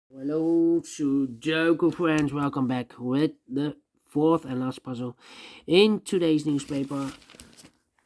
Hello, Sudoku friends. Welcome back with the fourth and last puzzle in today's newspaper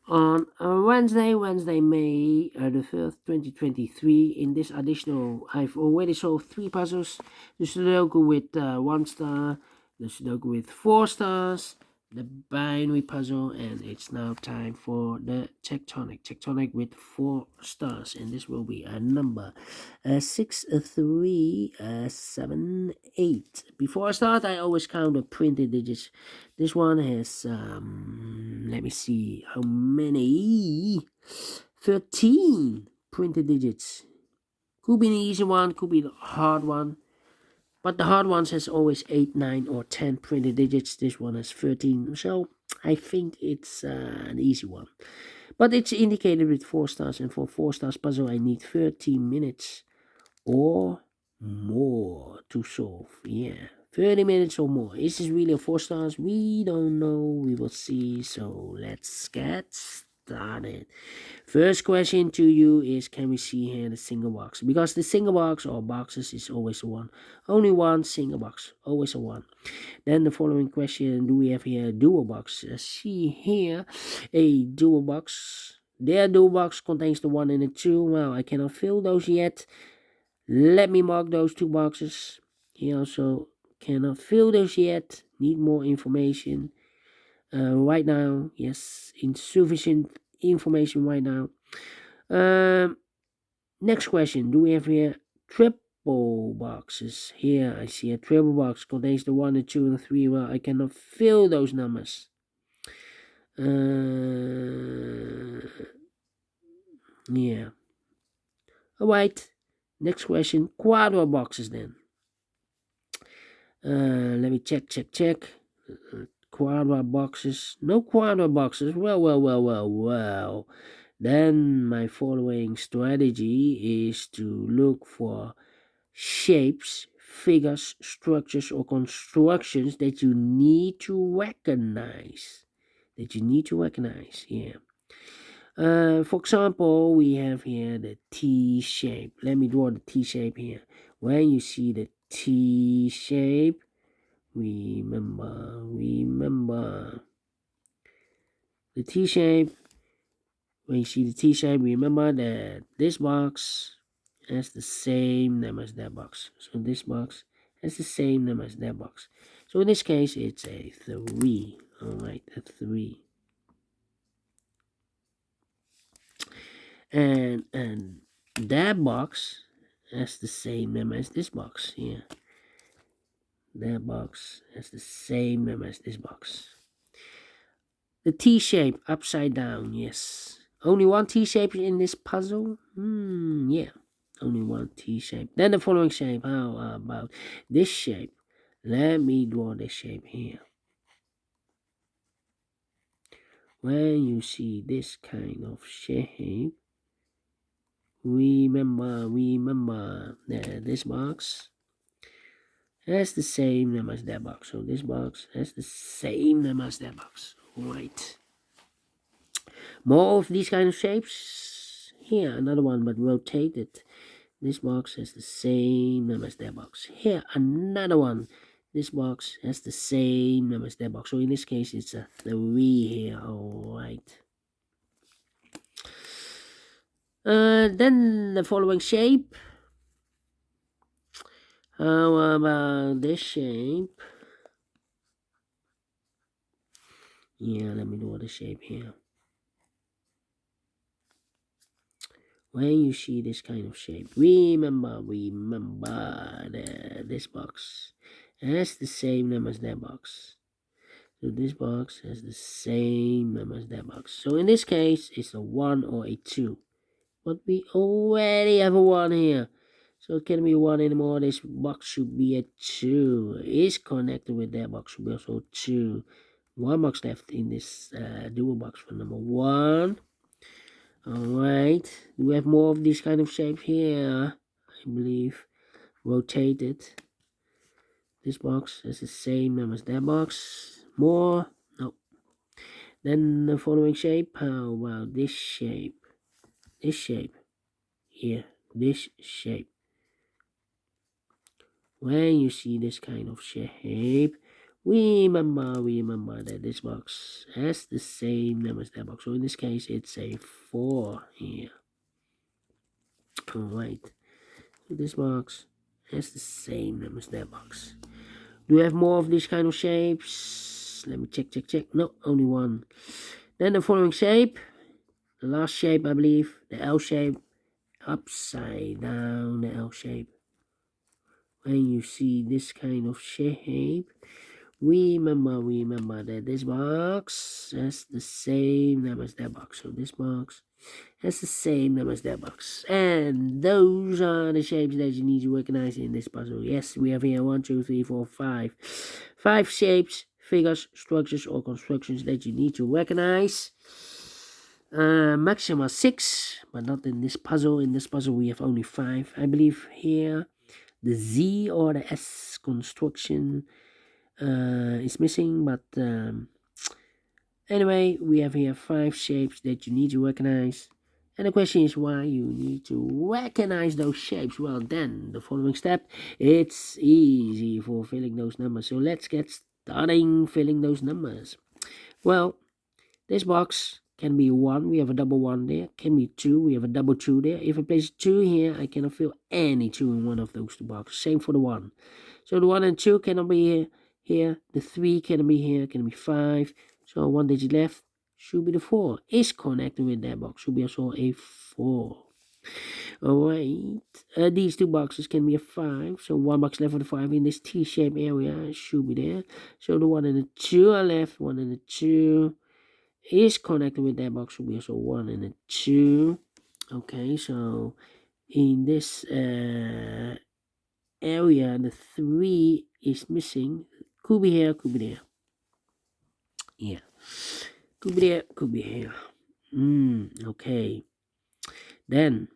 on Wednesday, May the 5th, 2023. In this additional, I've already solved three puzzles: the Sudoku with 1 star, the Sudoku with 4 stars, the binary puzzle, and it's now time for the Tectonic with 4 stars, and this will be a number 63778. Before I start, I always count the printed digits. This one has let me see how many. 13 printed digits. Could be an easy one, could be a hard one. But the hard ones has always 8, 9, or 10 printed digits. This one has 13. So I think it's an easy one. But it's indicated with 4 stars. And for 4 stars puzzle, I need 13 minutes or more to solve. Yeah. 30 minutes or more. Is this really a 4 stars? We don't know. We will see. So let's get started. First question to you is, can we see here the single box? Because the single box or boxes is always a 1. Only one single box. Always a 1. Then the following question, do we have here a dual box? See here a dual box. Their dual box contains the 1 and the 2. Well, I cannot fill those yet. Let me mark those 2 boxes. He also cannot fill those yet. Need more information. Right now, yes, insufficient information right now. Next question. Do we have here triple boxes? Here I see a triple box contains the 1, the 2, and the 3. Well, I cannot fill those numbers. Yeah. Alright. Next question. Quadra boxes then. Let me check. Quadra boxes. No quadra boxes. Well. Then my following strategy is to look for shapes, figures, structures, or constructions that you need to recognize. Yeah. For example, we have here the T shape. Let me draw the T shape here. When you see the T shape, remember the T shape. When you see the T shape, remember that this box has the same number as that box. So this box has the same number as that box. So in this case, it's a 3. Alright, a 3. And that box has the same number as this box. Yeah. That box has the same number as this box. The T shape upside down, yes. Only one T shape in this puzzle? Yeah. Only one T shape. Then the following shape. How about this shape? Let me draw this shape here. When you see this kind of shape, remember that this box has the same number as that box. So this box has the same number as that box. Right. More of these kind of shapes. Here, another one, but rotated. This box has the same number as that box. Here, another one. This box has the same number as that box. So in this case, it's a 3 here. Alright. Then the following shape. How about this shape? Yeah, let me draw the shape here. When you see this kind of shape, remember that this box has the same number as that box. So this box has the same number as that box. So in this case, it's a 1 or a 2. But we already have a 1 here. So it can't be 1 anymore. This box should be a 2. Is connected with that box should be also 2. 1 box left in this dual box for number 1. Alright. We have more of this kind of shape here. I believe. Rotated. This box has the same number as that box. More. No. Then the following shape. How about this shape? This shape. Here. This shape. When you see this kind of shape, remember that this box has the same number as that box. So in this case, it's a 4 here. Alright, so this box has the same number as that box. Do we have more of these kind of shapes? Let me check. No, only one. Then the following shape, the last shape, I believe, the L shape, upside down the L shape. When you see this kind of shape, remember that this box has the same number as that box. So this box has the same number as that box. And those are the shapes that you need to recognize in this puzzle. Yes, we have here 1, 2, 3, 4, 5. 5 shapes, figures, structures, or constructions that you need to recognize. Maximum 6, but not in this puzzle. In this puzzle, we have only 5. I believe here the Z or the S construction is missing, but anyway, we have here 5 shapes that you need to recognize. And the question is why you need to recognize those shapes. Well, then the following step, it's easy for filling those numbers. So let's get starting filling those numbers. Well, this box can be 1, we have a double 1 there. Can be 2, we have a double 2 there. If I place 2 here, I cannot fill any 2 in one of those 2 boxes. Same for the 1. So the 1 and 2 cannot be here. The 3 cannot be here, can be 5. So 1 digit left should be the 4. Is connected with that box, should be also a 4. Alright, these 2 boxes can be a 5. So 1 box left for the 5 in this T-shaped area should be there. So the 1 and the 2 are left, 1 and the 2 is connected with that box, should be also 1 and a 2. Okay, so in this area, the 3 is missing. Could be here, could be there. Yeah, could be there, could be here. Okay. Then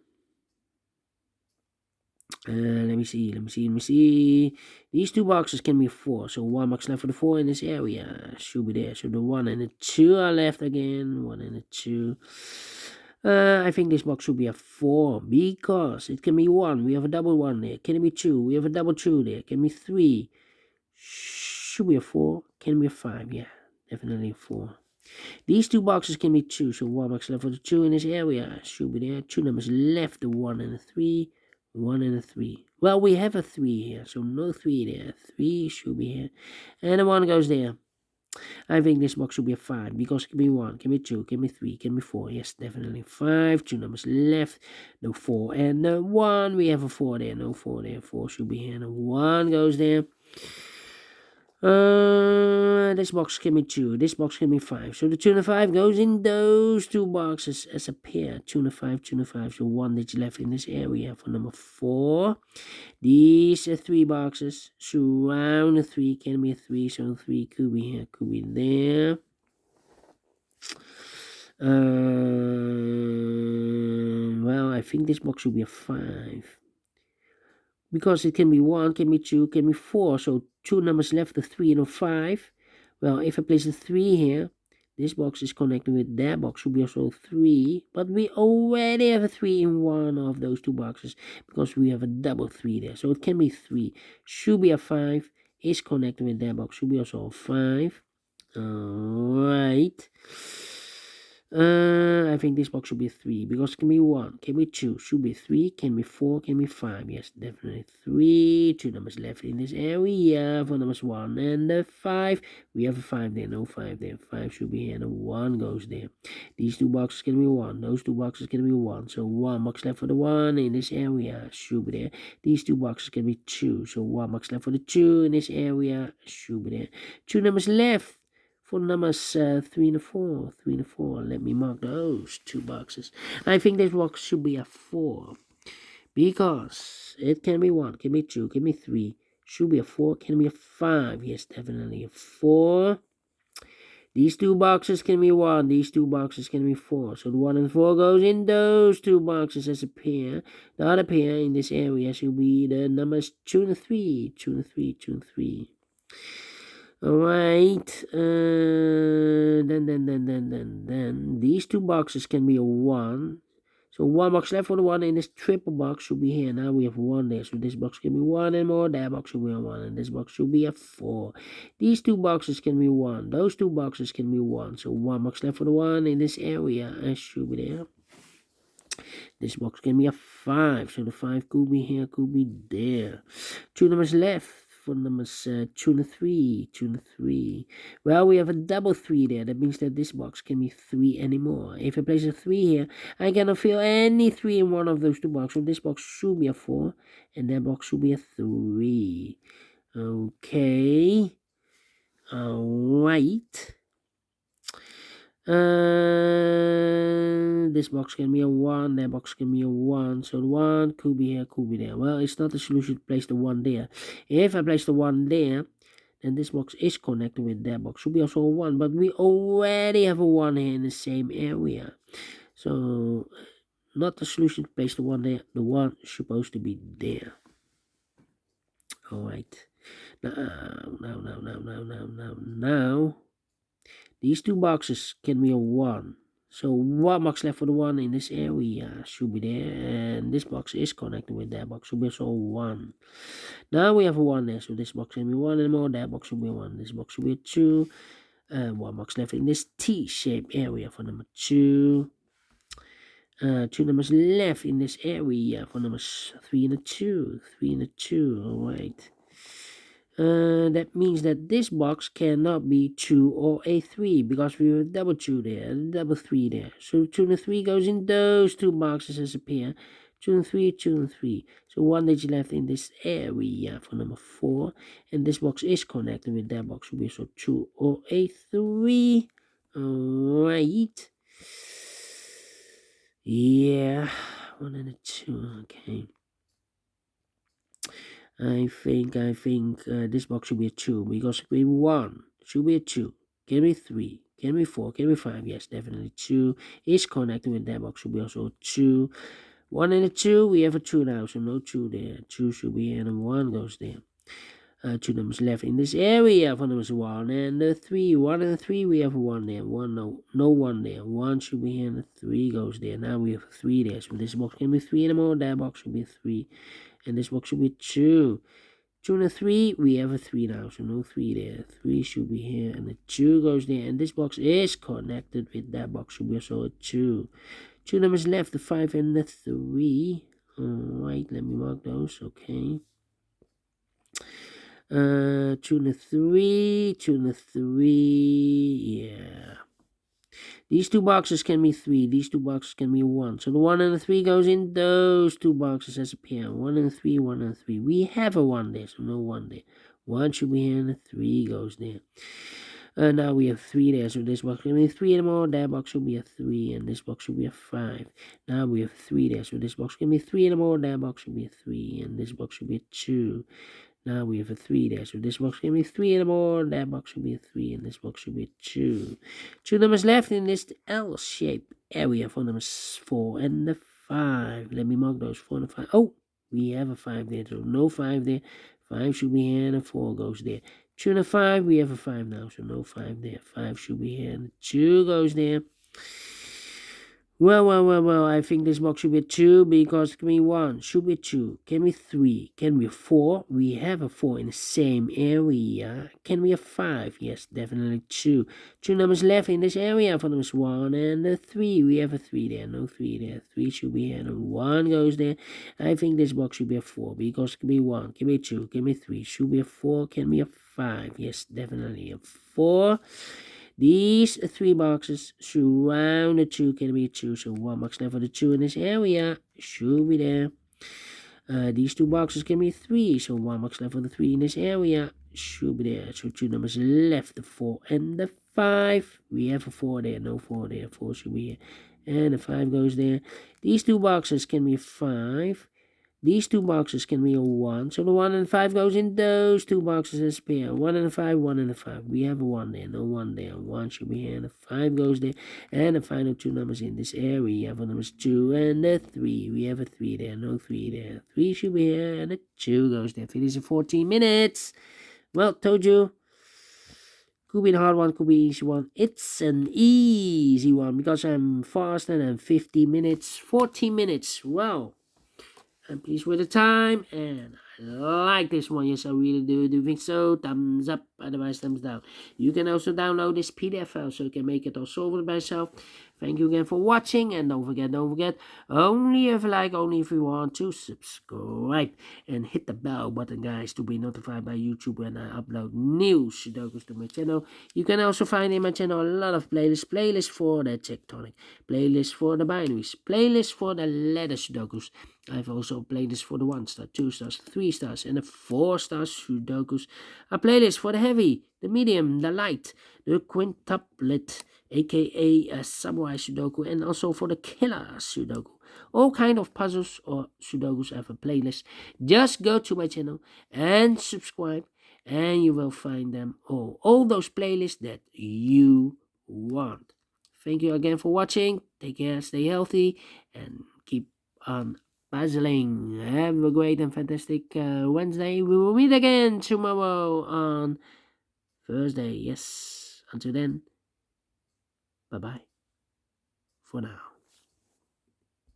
let me see. These 2 boxes can be 4. So 1 box left for the 4 in this area should be there. So the 1 and the 2 are left again. 1 and the 2. I think this box should be a 4 because it can be 1. We have a double 1 there. Can it be 2? We have a double 2 there. Can be 3. Should be a 4. Can be a 5. Yeah, definitely a 4. These 2 boxes can be 2. So 1 box left for the 2 in this area should be there. 2 numbers left, the 1 and the 3. 1 and a 3. Well, we have a 3 here, so no 3 there. 3 should be here. And the 1 goes there. I think this box should be a 5 because it can be 1, can be 2, can be 3, can be 4. Yes, definitely 5. 2 numbers left. No 4 and the 1. We have a 4 there. No 4 there. 4 should be here. And the 1 goes there. This box can be 2. This box can be 5. So the 2 and the 5 goes in those 2 boxes as a pair. 2 and a 5, 2 and a 5. So 1 digit left in this area for number 4. These are 3 boxes. Surround the 3 can be a 3. So 3 could be here, could be there. Well, I think this box should be a 5. Because it can be 1, can be 2, can be 4. So 2 numbers left, the 3 and a 5. Well, if I place a 3 here, this box is connected with that box, should be also 3. But we already have a 3 in one of those 2 boxes because we have a double 3 there. So it can be 3. Should be a 5. Is connected with that box, should be also a 5. Alright. I think this box should be 3 because it can be 1, can be 2, should be 3, can be 4, can be 5. Yes, definitely 3. 2 numbers left in this area for numbers 1 and 5. We have a 5 there, no 5 there. 5 should be here and a 1 goes there. These 2 boxes can be 1, those 2 boxes can be 1. So 1 box left for the 1 in this area should be there. These 2 boxes can be 2. So 1 box left for the 2 in this area should be there. 2 numbers left. For numbers 3 and 4, 3 and 4, let me mark those 2 boxes. I think this box should be a 4 because it can be 1, can be 2, can be 3, should be a 4, can be a 5. Yes, definitely a 4. These 2 boxes can be 1, these 2 boxes can be 4. So the 1 and 4 goes in those 2 boxes as a pair. The other pair in this area should be the numbers 2 and 3, 2 and 3, 2 and 3. Alright, then these 2 boxes can be a 1. So 1 box left for the 1, and this triple box should be here. Now we have 1 there, so this box can be 1 and more. That box should be a 1, and this box should be a 4. These 2 boxes can be 1. Those 2 boxes can be 1. So 1 box left for the 1 in this area. Should be there. This box can be a 5. So the 5 could be here, could be there. 2 numbers left for numbers 2 and 3. 2 and 3. Well, we have a double 3 there. That means that this box can be 3 anymore. If I place a 3 here, I cannot fill any 3 in one of those 2 boxes. So this box should be a 4. And that box should be a 3. Okay. Alright. This box can be a 1, that box can be a 1, so the 1 could be here, could be there. Well, it's not a solution to place the 1 there. If I place the 1 there, then this box is connected with that box. Should be also a 1, but we already have a 1 here in the same area. So, not the solution to place the 1 there. The 1 is supposed to be there. Alright. Now. These 2 boxes can be a 1. So 1 box left for the 1 in this area should be there. And this box is connected with that box. Should be also 1. Now we have a 1 there. So this box can be 1 and more. That box should be 1. This box should be a 2. 1 box left in this T-shaped area for number 2. 2 numbers left in this area for numbers 3 and a 2. 3 and a 2. Alright. That means that this box cannot be 2 or a 3 because we have a double 2 there, double 3 there. So 2 and 3 goes in those 2 boxes as a pair. 2 and 3, 2 and 3. So 1 digit left in this area for number 4. And this box is connected with that box. Will be so 2 or a 3. Alright. Yeah. 1 and a 2. Okay. I think this box should be a 2 because it could be 1, should be a 2, can be 3, can be 4, can be 5, yes, definitely 2 is connected with that box, should be also a 2, 1 and a 2, we have a 2 now, so no 2 there, 2 should be here, and 1 goes there. 2 numbers left in this area for numbers 1 and 3, 1 and 3, we have a 1 there, 1, no 1 there, 1 should be here, and 3 goes there, now we have a 3 there, so this box can be 3 anymore, that box should be 3. And this box should be 2. 2 and a 3, we have a 3 now, so no 3 there. 3 should be here, and the 2 goes there. And this box is connected with that box, should be also a 2. 2 numbers left, the 5 and the 3. Alright, let me mark those, okay. 2 and a 3, 2 and a 3, yeah. These 2 boxes can be 3. These 2 boxes can be 1. So the 1 and the 3 goes in those 2 boxes as a pair. 1 and 3, 1 and 3. We have a 1 there, so no 1 there. 1 should be here and a 3 goes there. Now we have 3 there, so this box can be 3 anymore. That box should be a 3, and this box should be a 5. Now we have 3 there, so this box can be 3 anymore. That box should be a 3, and this box should be a 2. Now we have a 3 there, so this box can be 3 anymore, that box should be a 3, and this box should be a 2. 2 numbers left in this L-shaped area for numbers 4 and the 5. Let me mark those 4 and 5. Oh, we have a 5 there, so no 5 there. 5 should be here, and a 4 goes there. 2 and a 5, we have a 5 now, so no 5 there. 5 should be here, and 2 goes there. Well, I think this box should be a 2 because it can be 1, should be 2, can be 3, can be 4, we have a 4 in the same area, can be a 5, yes, definitely 2. 2 numbers left in this area for numbers 1 and the 3, we have a 3 there, no 3 there, 3 should be here, and 1 goes there. I think this box should be a 4 because it can be 1, can be 2, can be 3, should be a 4, can be a 5, yes, definitely a 4. These 3 boxes surround the 2 can be 2, so 1 box left for the 2 in this area should be there. These 2 boxes can be 3, so 1 box left for the 3 in this area should be there. So 2 numbers left, the 4 and the 5. We have a 4 there, no 4 there, 4 should be here. And the 5 goes there. These 2 boxes can be 5. These 2 boxes can be a 1. So the 1 and 5 goes in those 2 boxes as a pair. 1 and a 5, 1 and a 5. We have a 1 there, no 1 there. 1 should be here, and the 5 goes there. And the final 2 numbers in this area for numbers 2 and the 3. We have a 3 there, no 3 there. 3 should be here, and the 2 goes there. Finish in 14 minutes. Well, told you. Could be a hard one, could be easy one. It's an easy one because I'm faster than 50 minutes, 40 minutes. Wow. I'm pleased with the time, and I like this one. Yes, I really do think so. Thumbs up, otherwise thumbs down. You can also download this PDF file so you can make it all solve it by yourself. Thank you again for watching, and don't forget, only if you like, only if you want to subscribe and hit the bell button, guys, to be notified by YouTube when I upload new Sudokus to my channel. You can also find in my channel a lot of playlists for the Tectonic, playlists for the binaries, playlists for the letter Sudokus. I've also playlists for the 1 star, 2 stars, 3 stars, and the 4 star Sudokus. A playlist for the heavy, the medium, the light, the quintuplet, aka a samurai Sudoku, and also for the killer Sudoku. All kind of puzzles or Sudokus have a playlist. Just go to my channel and subscribe, and you will find them all those playlists that you want. Thank you again for watching. Take care, stay healthy, and keep on puzzling. Have a great and fantastic Wednesday. We will meet again tomorrow on Thursday. Yes. Until then, bye bye for now.